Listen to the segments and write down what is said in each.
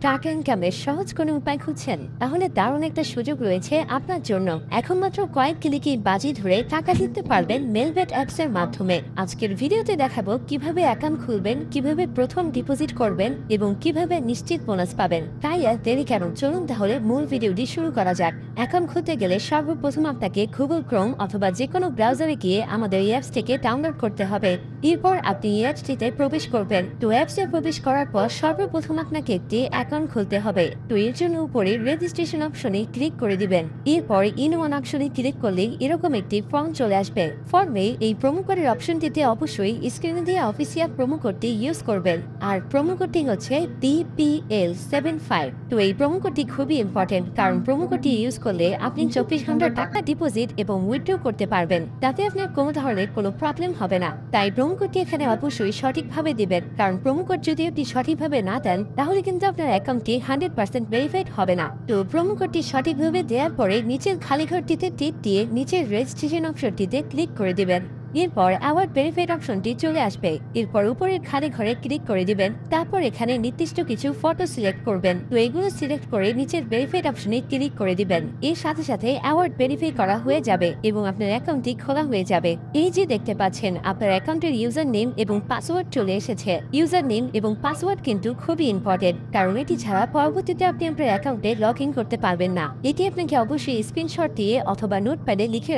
টাকা ইনকামের সহজ কোনো উপায় খুঁজছেন? তাহলে দারুণ একটা সুযোগ রয়েছে আপনার জন্য। এখন মাত্র কয়েক ক্লিকেই বাজি ধরে টাকা জিততে পারবেন মেলবেট অ্যাপস এর মাধ্যমে। আজকের ভিডিওতে দেখাবো কিভাবে অ্যাকাউন্ট খুলবেন, কিভাবে প্রথম ডিপোজিট করবেন এবং কিভাবে নিশ্চিত বোনাস পাবেন। তাই আর দেরি কেন, চলুন তাহলে মূল ভিডিওটি শুরু করা যাক। অ্যাকাউন্ট খুলতে গেলে সর্বপ্রথম আপনাকে গুগল ক্রোম অথবা যে কোনো ব্রাউজারে গিয়ে আমাদের এই অ্যাপসটিকে ডাউনলোড করতে হবে। এরপর আপনি এই অ্যাপসটিতে প্রবেশ করবেন। তো অ্যাপসে প্রবেশ করার পর সর্বপ্রথম আপনাকে একটি অ্যাকাউন্ট খুলতে হবে। তো এর জন্য উপরে রেজিস্ট্রেশন অপশনে ক্লিক করে দিবেন। এরপর ইন ওয়ান অপশনে ক্লিক করলেই এরকম একটি ফর্ম চলে আসবে। ফর্মে এই প্রোমো কোডের অপশনটিতে অবশ্যই স্ক্রিনে দেওয়া অফিসিয়াল প্রোমো কোডটি ইউজ করবেন। আর প্রোমো কোডটি হচ্ছে DPL75। তো এই প্রোমো কোডটি খুবই ইম্পর্টেন্ট, কারণ প্রোমো কোডটি ইউজ করলে আপনি 24 ঘন্টা টাকা ডিপোজিট এবং উইথড্র করতে পারবেন। তাতে আপনার কোনো ধরনের কোনো প্রবলেম হবে না। তাই প্রোমো কোডটি এখানে অবশ্যই সঠিকভাবে দিবেন, কারণ প্রোমো কোড যদি আপনি সঠিকভাবে না দেন তাহলে কিন্তু আপনার অ্যাকাউন্টটি 100% ভেরিফাইড হবে না। তো প্রোমো কোডটি সঠিকভাবে দেওয়ার পরে নিচের খালি ঘরটিতে টিক দিয়ে নিচের রেজিস্ট্রেশন অপশনটিতে ক্লিক করে দিবেন। এরপর অ্যাওয়ার্ড ভেরিফাইড অপশনটি চলে আসবে। এরপর উপরের খালি ঘরে ক্লিক করে দিবেন। তারপর এখানে নির্দিষ্ট কিছু ফটো সিলেক্ট করবেন। তো এগুলো সিলেক্ট করে নিচের ভেরিফাইড অপশনে ক্লিক করে দিবেন। এর সাথে সাথে অ্যাওয়ার্ড ভেরিফাই করা হয়ে যাবে এবং আপনার অ্যাকাউন্টটি খোলা হয়ে যাবে। এই যে দেখতে পাচ্ছেন আপনার অ্যাকাউন্টের ইউজার নেম এবং পাসওয়ার্ড চলে এসেছে। ইউজার নেম এবং পাসওয়ার্ড কিন্তু খুবই ইম্পর্টেন্ট, কারণ এটি ছাড়া পরবর্তীতে আপনি আপনার অ্যাকাউন্টে লগ ইন করতে পারবেন না। এটি আপনাকে অবশ্যই স্ক্রিনশট দিয়ে অথবা নোটপ্যাডে লিখে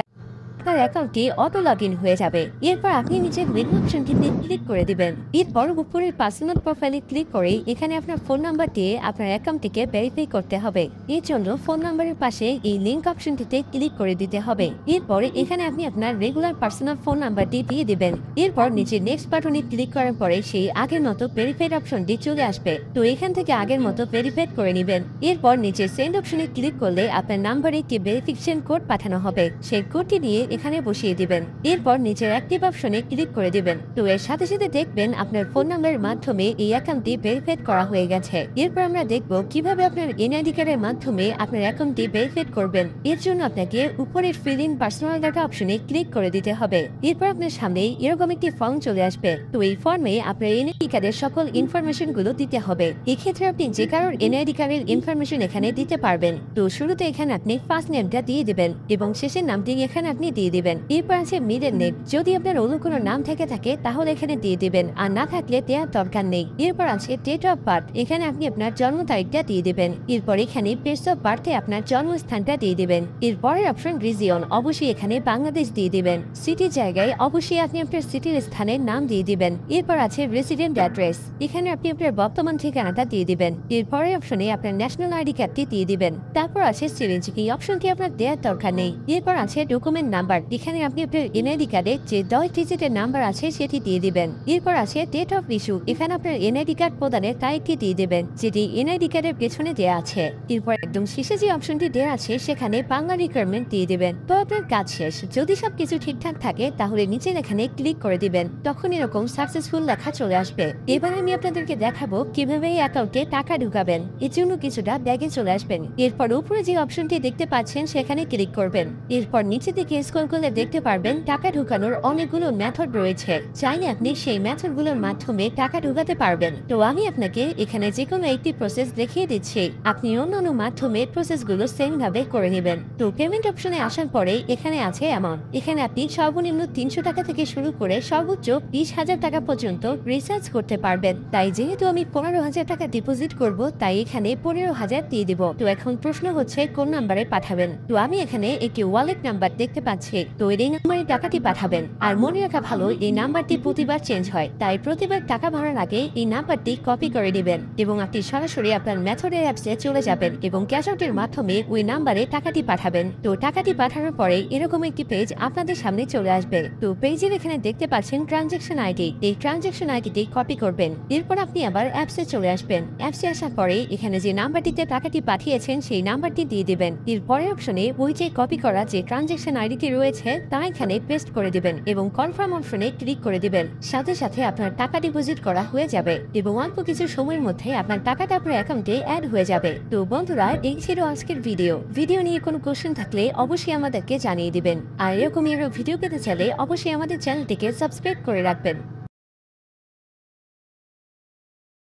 আপনার অ্যাকাউন্টটি অটো লগ ইন হয়ে যাবে। এরপর আপনি নিচের মেনু অপশনটিতে ক্লিক করে দিবেন। এরপর উপরের পার্সোনাল প্রোফাইলে ক্লিক করে এখানে আপনার ফোন নাম্বার দিয়ে আপনার অ্যাকাউন্টটিকে ভেরিফাই করতে হবে। এর জন্য ফোন নাম্বারের পাশে এই লিংক অপশনটিতে ক্লিক করে দিতে হবে। এরপর এখানে আপনি আপনার রেগুলার পার্সোনাল ফোন নাম্বারটি দিয়ে দিবেন। এরপর নিচে নেক্সট বাটনে ক্লিক করার পরে সেই আগের মতো ভেরিফাইড অপশনটি চলে আসবে। তো এখান থেকে আগের মতো ভেরিফাইড করে নেবেন। এরপর নিচে সেন্ড অপশনে ক্লিক করলে আপনার নাম্বারে একটি ভেরিফিকেশন কোড পাঠানো হবে। সেই কোডটি নিয়ে এখানে বসিয়ে দিবেন। এরপর নিচের অ্যাক্টিভ অপশনে ক্লিক করে দিবেন। তো এর সাথে সাথে দেখবেন আপনার ফোন নাম্বারের মাধ্যমে এই অ্যাকাউন্টটি ভেরিফাইড করা হয়ে গেছে। এরপর আমরা দেখব কিভাবে আপনার এনআইডি কার্ডের মাধ্যমে আপনার অ্যাকাউন্টটি ভেরিফাইড করবেন। এর জন্য আপনাকে উপরের ফিল ইন পার্সোনাল ডাটা অপশনে ক্লিক করে দিতে হবে। এরপর আপনার সামনে এরকম একটি ফর্ম চলে আসবে। তো এই ফর্মে আপনার এনআইডি কার্ডের সকল ইনফরমেশন গুলো দিতে হবে। এক্ষেত্রে আপনি যে কারোর এনআইডি কার্ডের ইনফরমেশন এখানে দিতে পারবেন। তো শুরুতে এখানে আপনি ফার্স্ট নেমটা দিয়ে দিবেন এবং শেষের নামটি এখানে আপনি দিয়ে দিবেন। এরপর আছে মিডল নেম। যদি আপনার অন্য কোনো নাম থেকে থাকে তাহলে এখানে দিয়ে দিবেন, আর না থাকলে দেওয়ার দরকার নেই। এরপর আছে ডেট অফ বার্থ। এখানে আপনি আপনার জন্ম তারিখটা দিয়ে দিবেন। এরপর এখানে প্লেস অফ বার্থে আপনার জন্মস্থানটা দিয়ে দিবেন। এরপরের অপশন রিজিয়ন, অবশ্যই এখানে বাংলাদেশ দিয়ে দিবেন। সিটি জায়গায় অবশ্যই আপনি আপনার সিটির স্থানের নাম দিয়ে দিবেন। এরপর আছে রেসিডেন্ট অ্যাড্রেস। এখানে আপনি আপনার বর্তমান ঠিকানাটা দিয়ে দিবেন। এরপরের অপশনে আপনার ন্যাশনাল আইডি কার্ডটি দিয়ে দিবেন। তারপর আছে সিরিঞ্জ, এই অপশনটি আপনার দেওয়ার দরকার নেই। এরপর আছে ডকুমেন্ট নাম্বার। এখানে আপনি আপনার এনআইডি কার্ডে যে 10 ডিজিটের নাম্বার আছে সেটি দিয়ে দিবেন। এরপর আছে ডেট অফ ইস্যু। এখানে আপনার এনআইডি কার্ড প্রদানের তারিখটি দিয়ে দিবেন, যেটি এনআইডি কার্ডের পেছনে দেওয়া আছে। এরপর একদম শেষে যে অপশনটি দেওয়া আছে সেখানে বাংলা রিকোয়ারমেন্ট দিয়ে দিবেন। তো আপনার কাজ শেষ। যদি সবকিছু ঠিকঠাক থাকে তাহলে নিচের এখানে ক্লিক করে দিবেন। তখন এরকম সাকসেসফুল লেখা চলে আসবে। এবার আমি আপনাদেরকে দেখাবো কিভাবে এই অ্যাকাউন্টে টাকা ঢুকাবেন। এর জন্য কিছুটা ব্যাগে চলে আসবেন। এরপর উপরে যে অপশনটি দেখতে পাচ্ছেন সেখানে ক্লিক করবেন। এরপর নিচে দিকে স্ক্রল করলে দেখতে পারবেন টাকা ঢুকানোর অনেকগুলো মেথড রয়েছে। চাইলে আপনি সেই মেথডগুলোর মাধ্যমে টাকা ঢুকাতে পারবেন। তো আমি আপনাকে এখানে যে কোনো একটি প্রসেস দেখিয়ে দিচ্ছি, আপনি অন্যান্য মাধ্যমে প্রসেসগুলো সেম ভাবে করে নেবেন। তো পেমেন্ট অপশনে আসার পরে এখানে আছে অ্যামাউন্ট। এখানে আপনি সর্বনিম্ন 300 টাকা থেকে শুরু করে সর্বোচ্চ 20,000 টাকা পর্যন্ত রিচার্জ করতে পারবেন। তাই যেহেতু আমি 15,000 টাকা ডিপোজিট করব, তাই এখানে 15,000 দিয়ে দিব। তো এখন প্রশ্ন হচ্ছে কোন নাম্বারে পাঠাবেন। তো আমি এখানে একটি ওয়ালেট নাম্বার দেখতে পাচ্ছি। তো এই নাম্বারে টাকাটি পাঠাবেন। আর মনে রাখা ভালো, এই নাম্বারটি প্রতিবার চেঞ্জ হয়, তাই প্রতিবার টাকা ভরার আগে এই নাম্বারটি কপি করে দিবেন এবং আপনি সরাসরি আপনার মেথডের অ্যাপসে চলে যাবেন এবং ক্যাশ আউটের মাধ্যমে ওই নাম্বারে টাকাটি পাঠাবেন। তো টাকাটি পাঠানোর পরে এরকম একটি পেজ আপনাদের সামনে চলে আসবে। তো পেজের এখানে দেখতে পাচ্ছেন ট্রানজ্যাকশন আইডি। এই ট্রানজ্যাকশন আইডিটি কপি করবেন। এরপর আপনি আবার অ্যাপসে চলে আসবেন। অ্যাপসে আসার পরে এখানে যে নাম্বারটিতে টাকাটি পাঠিয়েছেন সেই নাম্বারটি দিয়ে দিবেন। এর পরের অপশনে ওই যে কপি করা যে ট্রানজ্যাকশন আইডিটি রয়েছে তা এখানে পেস্ট করে দিবেন এবং কনফার্ম অপশনে ক্লিক করে দিবেন। সাথে সাথে আপনার টাকা ডিপোজিট করা হয়ে যাবে এবং অল্প কিছু সময়ের মধ্যে আপনার টাকাটা আপনার অ্যাকাউন্টে অ্যাড হয়ে যাবে। তো বন্ধুরা, এই ছিল আজকের ভিডিও নিয়ে কোনো কোশ্চেন থাকলে অবশ্যই আমাদেরকে জানিয়ে দিবেন। আর এরকমই আরো ভিডিও পেতে চাইলে অবশ্যই আমাদের চ্যানেলটিকে সাবস্ক্রাইব করে রাখবেন।